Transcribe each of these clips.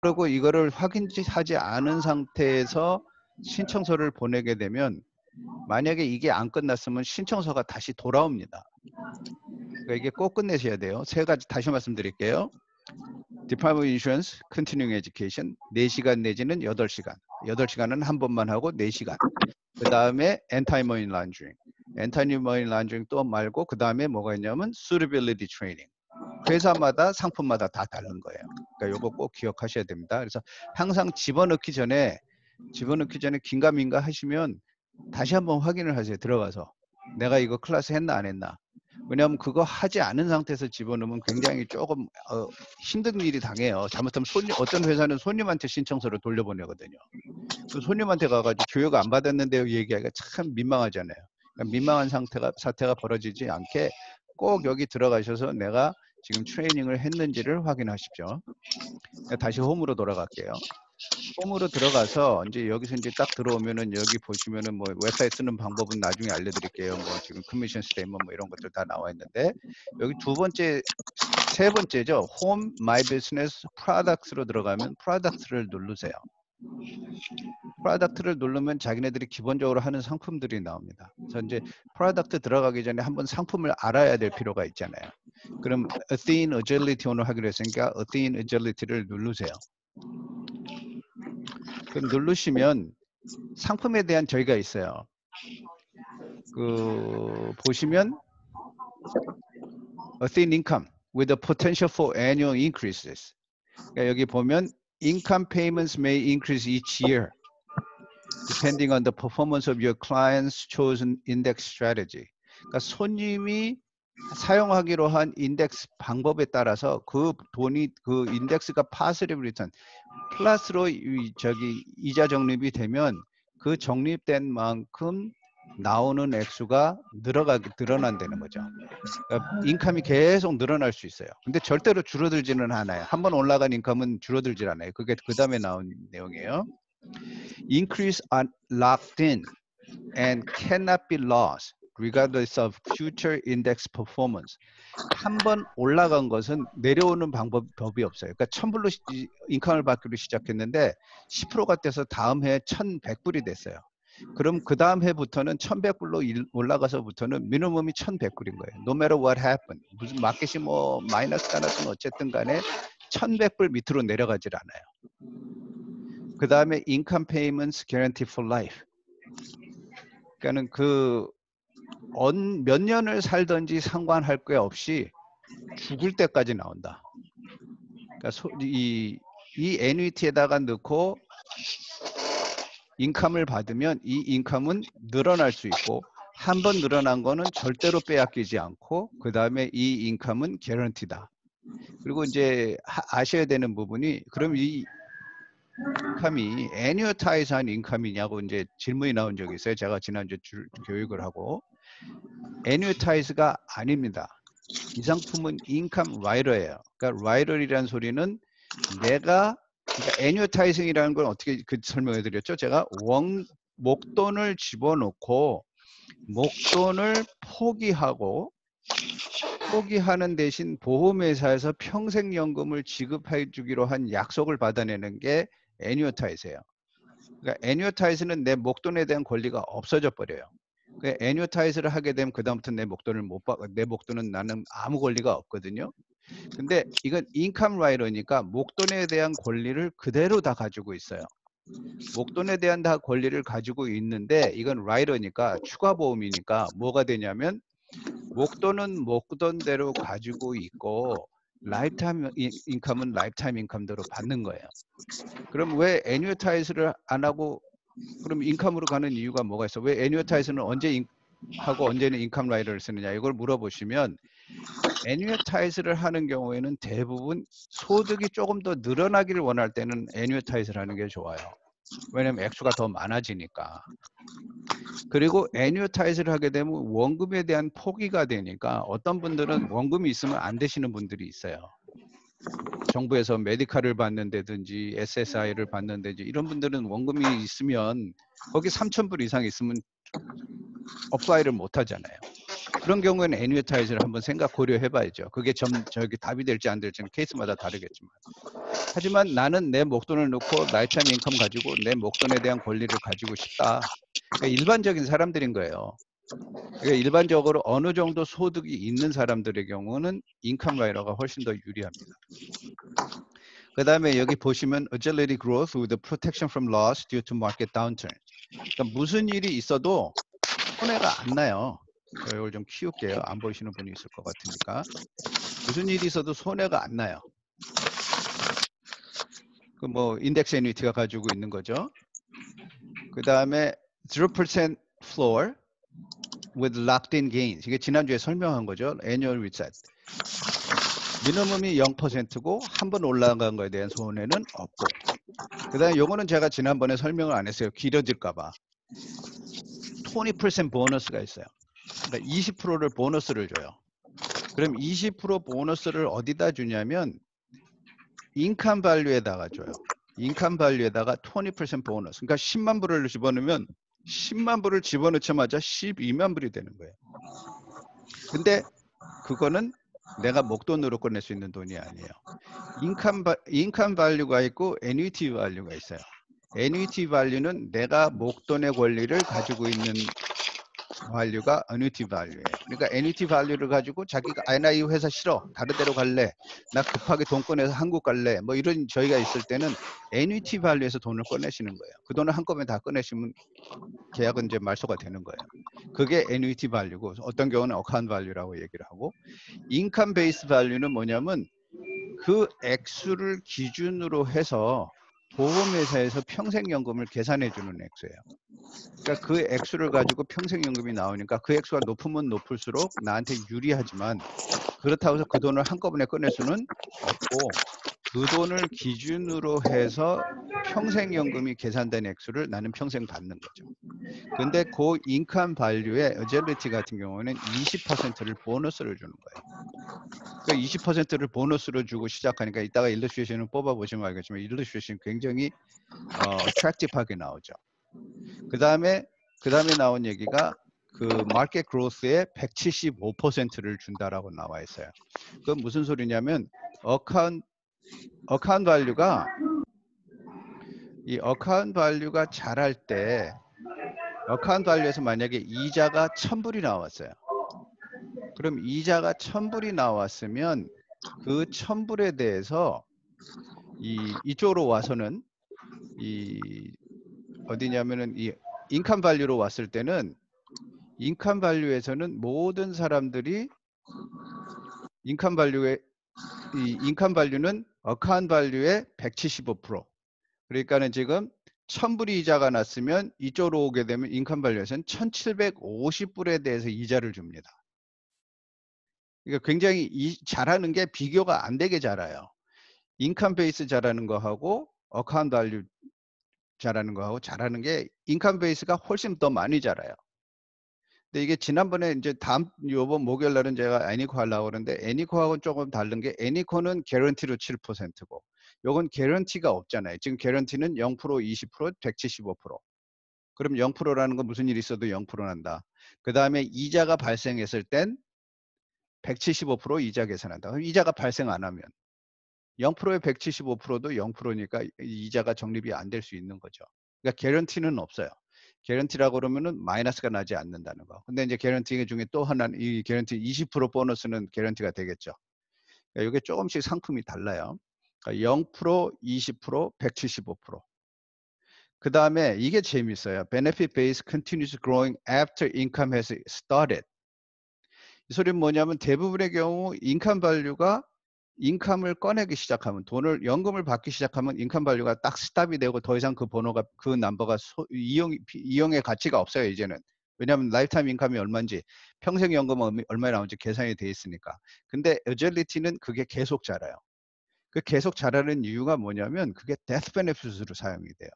그리고 이거를 확인하지 않은 상태에서 신청서를 보내게 되면 만약에 이게 안 끝났으면 신청서가 다시 돌아옵니다. 그러니까 이게 꼭 끝내셔야 돼요. 세 가지 다시 말씀드릴게요. Department of Insurance, Continuing Education 4시간 내지는 8시간. 8시간은 한 번만 하고 4시간. 그 다음에 Anti-Money Laundering. Anti-Money Laundering 또 말고 그 다음에 뭐가 있냐면 Suitability Training. 회사마다 상품마다 다 다른 거예요. 그러니까 요거 꼭 기억하셔야 됩니다. 그래서 항상 집어넣기 전에 긴가민가 하시면 다시 한번 확인을 하세요. 들어가서 내가 이거 클래스 했나 안 했나. 왜냐하면 그거 하지 않은 상태에서 집어넣으면 굉장히 조금 힘든 일이 당해요. 잘못하면 어떤 회사는 손님한테 신청서를 돌려보내거든요. 그 손님한테 가가지고 교육 안 받았는데요 얘기하기가 참 민망하잖아요. 그러니까 민망한 사태가 벌어지지 않게 꼭 여기 들어가셔서 내가 지금 트레이닝을 했는지를 확인하십시오. 다시 홈으로 돌아갈게요. 홈으로 들어가서 이제 여기서 이제 딱 들어오면은 여기 보시면은 뭐 웹사이트 쓰는 방법은 나중에 알려드릴게요. 뭐 지금 커미션 스테이트먼트 뭐 이런 것들 다 나와 있는데 여기 세 번째죠. 홈 마이 비즈니스 프로덕트로 들어가면 프로덕트를 누르세요. 프로덕트를 누르면 자기네들이 기본적으로 하는 상품들이 나옵니다. 그래서 이제 프로덕트 들어가기 전에 한번 상품을 알아야 될 필요가 있잖아요. 그럼 Athene Agility 오늘 하기로 했으니까 Athene Agility를 누르세요. 그럼 누르시면 상품에 대한 저희가 있어요. 그 보시면 Athene Income with a potential for annual increases. 그러니까 여기 보면 Income payments may increase each year depending on the performance of your client's chosen index strategy. 그러니까 손님이 사용하기로 한 인덱스 방법에 따라서 그 돈이 그 인덱스가 positive return 플러스로 이자 적립이 되면 그 적립된 만큼 나오는 액수가 늘어난다는 거죠. 그러니까 인컴이 계속 늘어날 수 있어요. 근데 절대로 줄어들지는 않아요. 한번 올라간 인컴은 줄어들지 않아요. 그게 그 다음에 나온 내용이에요. Increase are locked in and cannot be lost regardless of future index performance. 한 번 올라간 것은 내려오는 방법이 없어요. 그러니까 1000불로 인컴을 받기로 시작했는데 10%가 돼서 다음 해에 1100불이 됐어요. 그럼 그 다음 해부터는 1100불로 올라가서부터는 미니멈이 1100불인 거예요. No matter what happened. 무슨 마켓이 뭐 마이너스가 났든 어쨌든 간에 1100불 밑으로 내려가질 않아요. 그 다음에 income payments guarantee for life. 그러니까는 몇 년을 살든지 상관할 게 없이 죽을 때까지 나온다. 그러니까 이 애뉴이티에다가 넣고 인컴을 받으면 이 인컴은 늘어날 수 있고 한 번 늘어난 거는 절대로 빼앗기지 않고 그 다음에 이 인컴은 개런티다. 그리고 이제 아셔야 되는 부분이 그럼 이 인컴이 애뉴어타이즈한 인컴이냐고 이제 질문이 나온 적이 있어요. 제가 지난주 교육을 하고 애뉴어타이즈가 아닙니다. 이 상품은 인컴 라이더예요. 그러니까 라이더이라는 소리는 그러니까 애뉴어타이징이라는 건 어떻게 설명해 드렸죠? 제가 목돈을 집어넣고 목돈을 포기하는 대신 보험회사에서 평생연금을 지급해 주기로 한 약속을 받아내는 게 애뉴어타이즈예요. 그러니까 애뉴어타이즈는 내 목돈에 대한 권리가 없어져 버려요. 그러니까 애뉴어타이즈를 하게 되면 그다음부터 내 목돈은 나는 아무 권리가 없거든요. 근데 이건 인컴 라이더니까 목돈에 대한 권리를 그대로 다 가지고 있어요. 목돈에 대한 다 권리를 가지고 있는데 이건 라이더니까 추가 보험이니까 뭐가 되냐면 목돈은 목돈대로 가지고 있고 라이프타임 인컴은 라이프타임 인컴대로 받는 거예요. 그럼 왜 애뉴어타이즈를 안 하고 그럼 인컴으로 가는 이유가 뭐가 있어? 왜 애뉴어타이즈는 언제 하고 언제는 인컴 라이더를 쓰느냐 이걸 물어보시면 애뉴어타이즈를 하는 경우에는 대부분 소득이 조금 더 늘어나기를 원할 때는 애뉴어타이즈를 하는 게 좋아요. 왜냐면 액수가 더 많아지니까. 그리고 애뉴어타이즈를 하게 되면 원금에 대한 포기가 되니까 어떤 분들은 원금이 있으면 안 되시는 분들이 있어요. 정부에서 메디칼을 받는다든지 SSI를 받는다든지 이런 분들은 원금이 있으면 거기 3,000불 이상 있으면 어플라이를 못 하잖아요. 그런 경우에는 애뉴타이즈를 한번 고려해봐야죠. 그게 저기 답이 될지 안 될지는 케이스마다 다르겠지만. 하지만 나는 내 목돈을 넣고 라이프타임 인컴 가지고 내 목돈에 대한 권리를 가지고 싶다. 그러니까 일반적인 사람들인 거예요. 그러니까 일반적으로 어느 정도 소득이 있는 사람들의 경우는 인컴 라이더가 훨씬 더 유리합니다. 그 다음에 여기 보시면 agility growth with protection from loss due to market downturn. 그러니까 무슨 일이 있어도 손해가 안 나요. 제가 이걸 좀 키울게요. 안 보이시는 분이 있을 것 같으니까. 무슨 일이 있어도 손해가 안 나요. 그 뭐 인덱스 애니티가 가지고 있는 거죠. 그 다음에 0% floor with locked in gains. 이게 지난주에 설명한 거죠. annual reset. 미니멈이 0%고 한 번 올라간 거에 대한 손해는 없고. 그 다음에 요거는 제가 지난번에 설명을 안 했어요. 길어질까 봐. 20% 보너스가 있어요. 그러니까 20%를 보너스를 줘요. 그럼 20% 보너스를 어디다 주냐면 인컴 밸류에다가 줘요. 인컴 밸류에다가 20% 보너스. 그러니까 10만 불을 집어넣으면 10만 불을 집어넣자마자 12만 불이 되는 거예요. 근데 그거는 내가 목돈으로 꺼낼 수 있는 돈이 아니에요. 인컴 밸류가 있고 애뉴이티 밸류가 있어요. 애뉴이티 밸류는 내가 목돈의 권리를 가지고 있는 밸류가 애뉴이티 밸류예요. 그러니까 애뉴이티 밸류를 가지고 자기가 나 이 회사 싫어. 다른 데로 갈래. 나 급하게 돈 꺼내서 한국 갈래. 뭐 이런 저희가 있을 때는 애뉴이티 밸류에서 돈을 꺼내시는 거예요. 그 돈을 한꺼번에 다 꺼내시면 계약은 이제 말소가 되는 거예요. 그게 애뉴이티 밸류고 어떤 경우는 어카운트 밸류라고 얘기를 하고 인컴 베이스 밸류는 뭐냐면 그 액수를 기준으로 해서 보험회사에서 평생연금을 계산해 주는 액수예요. 그러니까 그 액수를 가지고 평생연금이 나오니까 그 액수가 높으면 높을수록 나한테 유리하지만 그렇다고 해서 그 돈을 한꺼번에 꺼낼 수는 없고 그 돈을 기준으로 해서 평생연금이 계산된 액수를 나는 평생 받는 거죠. 근데 그 인컴 밸류의 어젤리티 같은 경우는 20%를 보너스를 주는 거예요. 그러니까 20%를 보너스로 주고 시작하니까 이따가 일러스트레이션을 뽑아보시면 알겠지만 일러스트레이션이 굉장히 attractive하게 나오죠. 그 다음에 나온 얘기가 그 마켓 그로스의 175%를 준다라고 나와 있어요. 그건 무슨 소리냐면 어카운트 밸류가 이 어카운트 밸류가 자랄 때 어카운트 밸류에서 만약에 이자가 1000불이 나왔어요. 그럼 이자가 1000불이 나왔으면 그 1000불에 대해서 이쪽으로 와서는 이 어디냐면은 이 인컴 밸류로 왔을 때는 인컴 밸류에서는 모든 사람들이 인컴 밸류의 이 인컴 밸류는 어카운트 밸류의 175%. 그러니까는 지금 1000불이 이자가 났으면 이쪽으로 오게 되면 인컴 밸류에서는 1750불에 대해서 이자를 줍니다. 그러니까 굉장히 잘하는 게 비교가 안 되게 잘해요. 인컴 베이스 잘하는 거하고 어카운트 밸류 잘하는 거하고 잘하는 게 인컴 베이스가 훨씬 더 많이 자라요. 근데 이게 지난번에 이제 요번 목요일 날은 제가 애니코 하려고 그러는데 애니코하고는 조금 다른 게 애니코는 개런티로 7%고 요건 개런티가 없잖아요. 지금 개런티는 0%, 20%, 175%. 그럼 0%라는 건 무슨 일이 있어도 0% 난다. 그 다음에 이자가 발생했을 땐 175% 이자 계산한다. 그럼 이자가 발생 안 하면 0%에 175%도 0%니까 이자가 적립이 안 될 수 있는 거죠. 그러니까 개런티는 없어요. 개런티라고 그러면은 마이너스가 나지 않는다는 거. 근데 이제 개런티 중에 또 하나는 이 개런티 20% 보너스는 개런티가 되겠죠. 그러니까 이게 조금씩 상품이 달라요. 그러니까 0%, 20%, 175%. 그 다음에 이게 재밌어요. Benefit base continues growing after income has started. 이 소리는 뭐냐면 대부분의 경우 인컴 밸류가 인컴을 꺼내기 시작하면 돈을 연금을 받기 시작하면 인컴 밸류가 딱 스탑이 되고 더 이상 그 번호가 그 넘버가 이용의 가치가 없어요 이제는. 왜냐하면 라이프타임 인컴이 얼마인지 평생 연금 얼마에 나오는지 계산이 돼 있으니까. 근데 어젤리티는 그게 계속 자라요. 그 계속 자라는 이유가 뭐냐면 그게 데스 베네핏으로 사용이 돼요.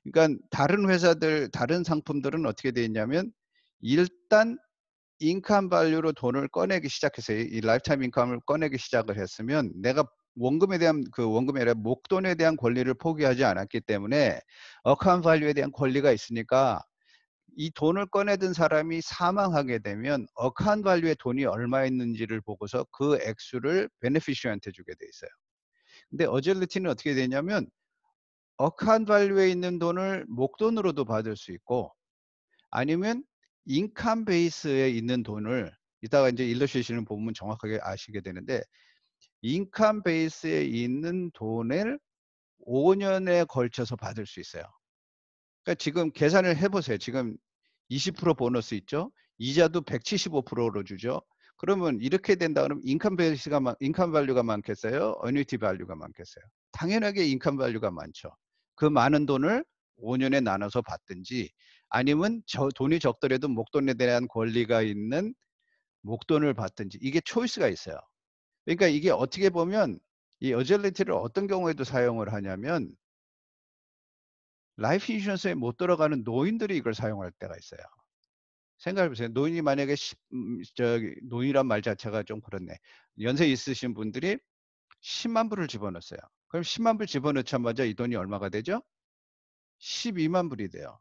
그러니까 다른 회사들 다른 상품들은 어떻게 돼 있냐면 일단 인컴 밸류로 돈을 꺼내기 시작해서 이 라이프타임 인컴을 꺼내기 시작을 했으면 내가 원금에 대한 원금이 아니라 목돈에 대한 권리를 포기하지 않았기 때문에 어카운트 밸류에 대한 권리가 있으니까 이 돈을 꺼내든 사람이 사망하게 되면 어카운트 밸류에 돈이 얼마 있는지를 보고서 그 액수를 베네피셔리한테 주게 돼 있어요. 근데 어질리티는 어떻게 되냐면 어카운트 밸류에 있는 돈을 목돈으로도 받을 수 있고 아니면 인컴 베이스에 있는 돈을 이따가 이제 일러스트레이션을 보면 정확하게 아시게 되는데 인컴 베이스에 있는 돈을 5 년에 걸쳐서 받을 수 있어요. 그러니까 지금 계산을 해 보세요. 지금 20% 보너스 있죠? 이자도 175%로 주죠. 그러면 이렇게 된다 그러면 인컴 밸류가 많겠어요? 어뉴이티 밸류가 많겠어요? 당연하게 인컴 밸류가 많죠. 그 많은 돈을 5 년에 나눠서 받든지 아니면 돈이 적더라도 목돈에 대한 권리가 있는 목돈을 받든지 이게 초이스가 있어요. 그러니까 이게 어떻게 보면 이 어질리티를 어떤 경우에도 사용을 하냐면 라이프 인슈런스에 못 들어가는 노인들이 이걸 사용할 때가 있어요. 생각해 보세요. 노인이 만약에 저기 노인이란 말 자체가 좀 그렇네. 연세 있으신 분들이 10만 불을 집어넣었어요. 그럼 10만 불 집어넣자마자 이 돈이 얼마가 되죠? 12만 불이 돼요.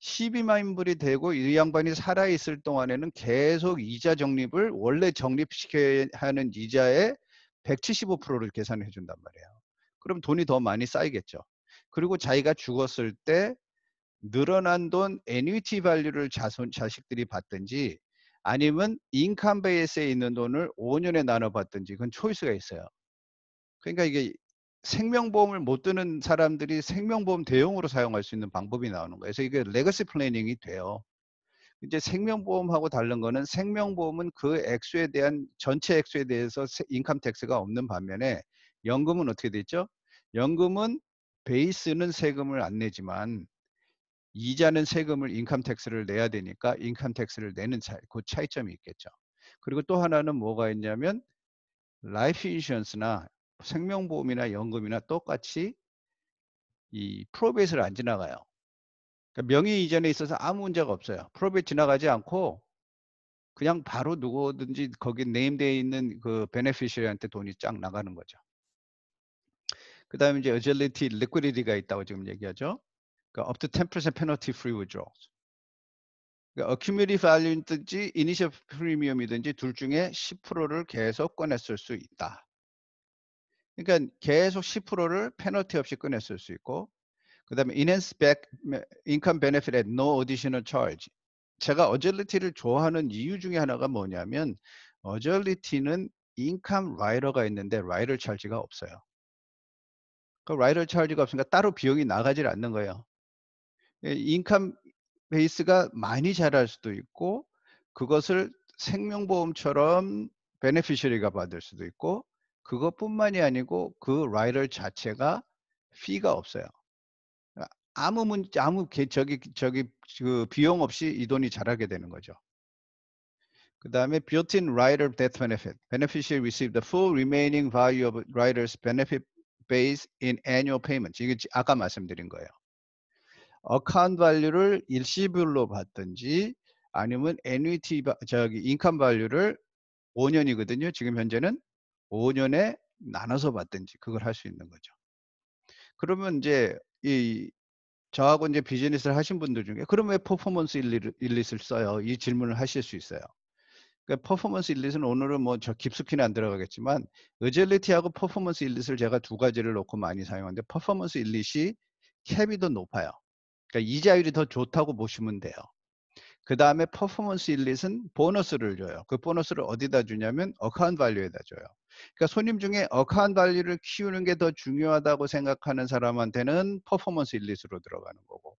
12만 불이 되고 이 양반이 살아 있을 동안에는 계속 이자 적립을 원래 적립시켜야 하는 이자의 175%를 계산해 준단 말이에요. 그럼 돈이 더 많이 쌓이겠죠. 그리고 자기가 죽었을 때 늘어난 돈 애뉴이티 밸류를 자식들이 받든지 아니면 인컴 베이스에 있는 돈을 5 년에 나눠 받든지 그건 초이스가 있어요. 그러니까 이게 생명보험을 못 드는 사람들이 생명보험 대용으로 사용할 수 있는 방법이 나오는 거예요. 그래서 이게 레거시 플래닝이 돼요. 이제 생명보험하고 다른 거는 생명보험은 그 액수에 대한 전체 액수에 대해서 인컴 텍스가 없는 반면에 연금은 어떻게 돼 있죠? 연금은 베이스는 세금을 안 내지만 이자는 세금을 인컴 텍스를 내야 되니까 인컴 텍스를 내는 그 차이점이 있겠죠. 그리고 또 하나는 뭐가 있냐면 라이프 인슈런스나 생명보험이나 연금이나 똑같이 이 프로베이스를 안 지나가요. 그러니까 명의 이전에 있어서 아무 문제가 없어요. 프로베이스 지나가지 않고 그냥 바로 누구든지 거기 네임되어 있는 그 베네피셔리한테 돈이 쫙 나가는 거죠. 그다음에 이제 어질리티 리퀴디티가 있다고 지금 얘기하죠. 그러니까 up to 10% penalty free withdrawals. 그러니까 accumulative value든지 initial premium이든지 둘 중에 10%를 계속 꺼냈을 수 있다. 그러니까 계속 10%를 페널티 없이 꺼냈을 수 있고 그다음에 enhanced income benefit at no additional charge. 제가 어질리티를 좋아하는 이유 중에 하나가 뭐냐면 어질리티는 인컴 라이더가 있는데 라이더 찰지가 없어요. 그 라이더 찰지가 없으니까 따로 비용이 나가질 않는 거예요. 인컴 베이스가 많이 자랄 수도 있고 그것을 생명보험처럼 베네피셔리가 받을 수도 있고 그것뿐만이 아니고 그 라이더 자체가 피가 없어요. 아무 저기 그 비용 없이 이 돈이 자라게 되는 거죠. 그다음에 built-in rider death benefit. Beneficiary receive the full remaining value of rider's benefit base in annual payments. 이게 아까 말씀드린 거예요. 어카운트 밸류를 일시불로 받든지 아니면 애뉴이티 저기 인컴 밸류를 5 년이거든요. 지금 현재는 5 년에 나눠서 받든지 그걸 할 수 있는 거죠. 그러면 인제 이 저하고 인제 비즈니스를 하신 분들 중에 "그럼 왜 퍼포먼스 일릿을 써요?" 이 질문을 하실 수 있어요. 그러니까 퍼포먼스 일릿은 오늘은 뭐 저 깊숙이는 안 들어가겠지만 어질리티하고 퍼포먼스 일릿을 제가 두 가지를 놓고 많이 사용하는데 퍼포먼스 일릿이 캡이 더 높아요. 그러니까 이자율이 더 좋다고 보시면 돼요. 그다음에 퍼포먼스 일릿은 보너스를 줘요. 그 보너스를 어디다 주냐면 어카운트 밸류에다 줘요. 그러니까 손님 중에 어카운트 밸류를 키우는 게 더 중요하다고 생각하는 사람한테는 퍼포먼스 일릿으로 들어가는 거고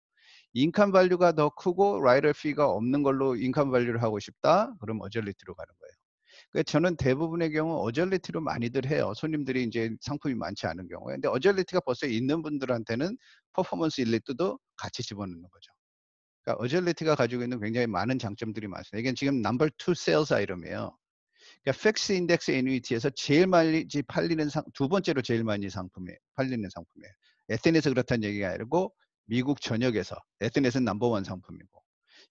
인컴 밸류가 더 크고 라이더 피가 없는 걸로 인컴 밸류를 하고 싶다? 그럼 어절리티로 가는 거예요. 그러니까 저는 대부분의 경우 어절리티로 많이들 해요. 손님들이 이제 상품이 많지 않은 경우에. 근데 어절리티가 벌써 있는 분들한테는 퍼포먼스 일리트도 같이 집어넣는 거죠. 그러니까 어절리티가 가지고 있는 굉장히 많은 장점들이 많습니다. 이게 지금 넘버 2 세일즈 아이템이에요. 그러니까 팩스 인덱스 애뉴이티에서 제일 많이 팔리는 두 번째로 제일 많이 팔리는 상품이에요. 에스넷에서 그렇다는 얘기가 아니고 미국 전역에서 에스넷은 넘버 1 상품이고.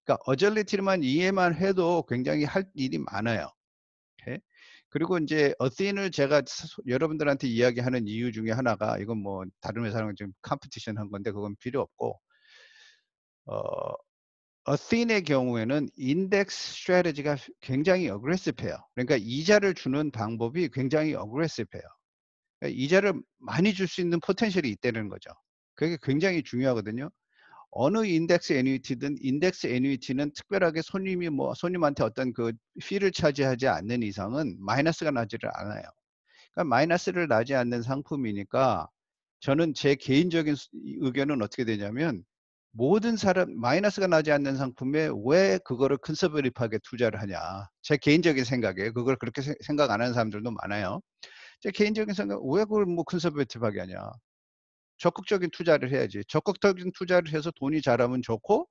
그러니까 어절리티만 이해만 해도 굉장히 할 일이 많아요. 오케이? 그리고 인제 어신을 제가 여러분들한테 이야기하는 이유 중에 하나가 이건 뭐 다른 회사랑 좀 컴피티션 한 건데 그건 필요 없고 어 어신의 경우에는 인덱스 스트래티지가 굉장히 어그레시브해요. 그러니까 이자를 주는 방법이 굉장히 어그레시브해요. 그러니까 이자를 많이 줄 수 있는 포텐셜이 있다는 거죠. 그게 굉장히 중요하거든요. 어느 인덱스 애뉴이티든 인덱스 애뉴이티는 특별하게 손님한테 어떤 그 피를 차지하지 않는 이상은 마이너스가 나지를 않아요. 그러니까 마이너스를 나지 않는 상품이니까 저는 제 개인적인 의견은 어떻게 되냐면 모든 사람 마이너스가 나지 않는 상품에 왜 그거를 컨서버티브하게 투자를 하냐. 제 개인적인 생각이에요. 그걸 그렇게 생각 안 하는 사람들도 많아요. 제 개인적인 생각 왜 그걸 뭐 컨서버티브하게 하냐. 적극적인 투자를 해야지. 적극적인 투자를 해서 돈이 자라면 좋고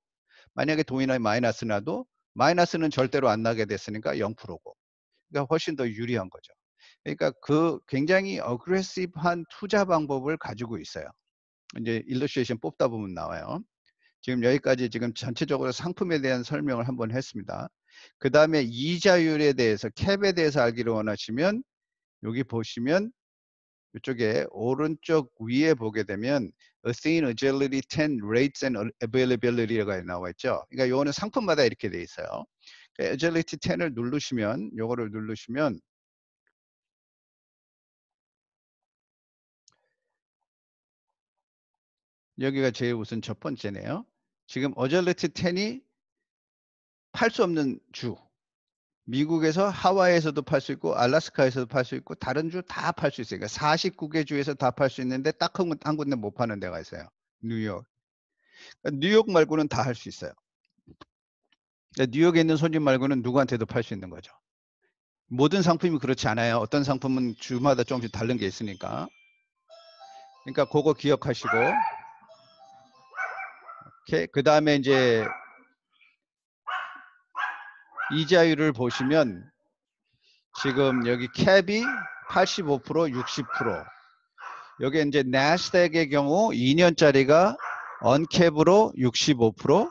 만약에 돈이 마이너스 나도 마이너스는 절대로 안 나게 됐으니까 0%고. 그러니까 훨씬 더 유리한 거죠. 그러니까 그 굉장히 어그레시브한 투자 방법을 가지고 있어요. 이제 일러스트레이션 뽑다 보면 나와요. 지금 여기까지 지금 전체적으로 상품에 대한 설명을 한번 했습니다. 그 다음에 이자율에 대해서 캡에 대해서 알기를 원하시면 여기 보시면 이쪽에 오른쪽 위에 보게 되면 Athene, Agility, 10, Rates and Availability가 나와 있죠. 그러니까 요거는 상품마다 이렇게 돼 있어요. Agility 10을 누르시면 요거를 누르시면 여기가 제일 우선 첫 번째네요. 지금 어절리티 10이 팔 수 없는 주. 미국에서 하와이에서도 팔 수 있고 알래스카에서도 팔 수 있고 다른 주 다 팔 수 있어요. 그러니까 49개 주에서 다 팔 수 있는데 딱 한 군데 못 파는 데가 있어요. 뉴욕. 그러니까 뉴욕 말고는 다 할 수 있어요. 그러니까 뉴욕에 있는 손님 말고는 누구한테도 팔 수 있는 거죠. 모든 상품이 그렇지 않아요. 어떤 상품은 주마다 조금씩 다른 게 있으니까. 그러니까 그거 기억하시고 그 다음에 이제 이자율을 보시면 지금 여기 캡이 85%, 60%. 여기 이제 나스닥의 경우 2년짜리가 언캡으로 65%,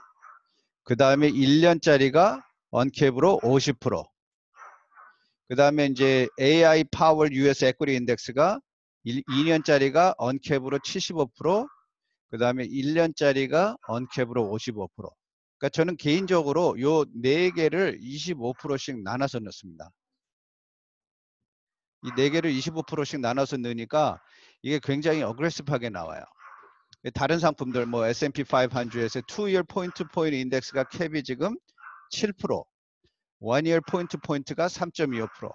그 다음에 1년짜리가 언캡으로 50%, 그 다음에 이제 AI 파월 US 에퀴티 인덱스가 2년짜리가 언캡으로 75%, 그 다음에 1년짜리가 언캡으로 55%. 그러니까 저는 개인적으로 요 4개를 25%씩 나눠서 넣습니다. 이 4개를 25%씩 나눠서 넣으니까 이게 굉장히 어그레시브하게 나와요. 다른 상품들 뭐 S&P 500에서 2year 포인트 인덱스가 캡이 지금 7%, 1year 포인트가 3.25%,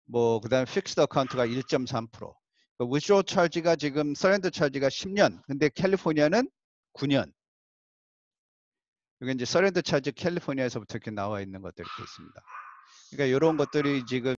뭐 그다음에 픽스드 어카운트가 1.3%. withdrawal charge가 지금 서렌더 차지가 10년. 근데 캘리포니아는 9년. 이게 이제 서렌더 차지 캘리포니아에서부터 이렇게 나와 있는 것들이 있습니다. 그러니까 이런 것들이 지금